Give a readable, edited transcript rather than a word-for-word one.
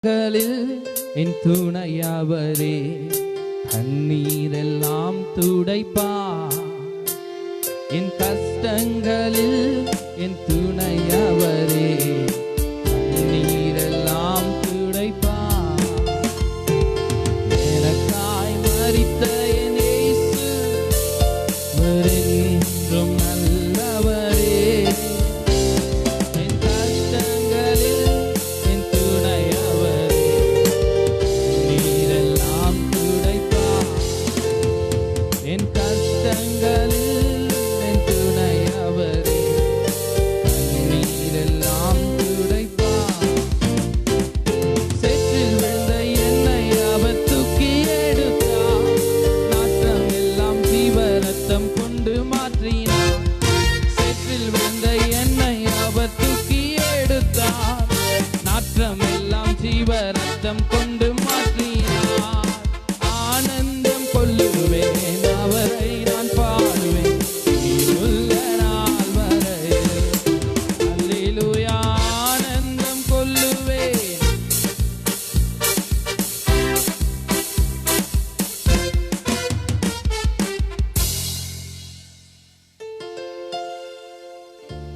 என் துணையவரே கண்ணீரெல்லாம் துடைப்பார். என் கஷ்டங்களில் என் துணையவரே கண்ணீரெல்லாம் துடைப்பார். எனக்காய் மரித்த என் இயேசு என்றும் நல்லவரே. என் கஷ்டங்களில் என் துணையவரே கண்ணீரெல்லாம் துடைப்பார். என் கஷ்டங்களில் என் துணையவரே கண்ணீரெல்லாம் துடைப்பார். சேற்றில் விழுந்த என்னை அவர் தூக்கி எடுத்தார். நாற்றம் எல்லாம் ஜீவரத்தம் கொண்டு மாற்றினார். சேற்றில் விழுந்த என்னை அவர் தூக்கி எடுத்தார். நாற்றம் எல்லாம் ஜீவரத்தம் கொண்டு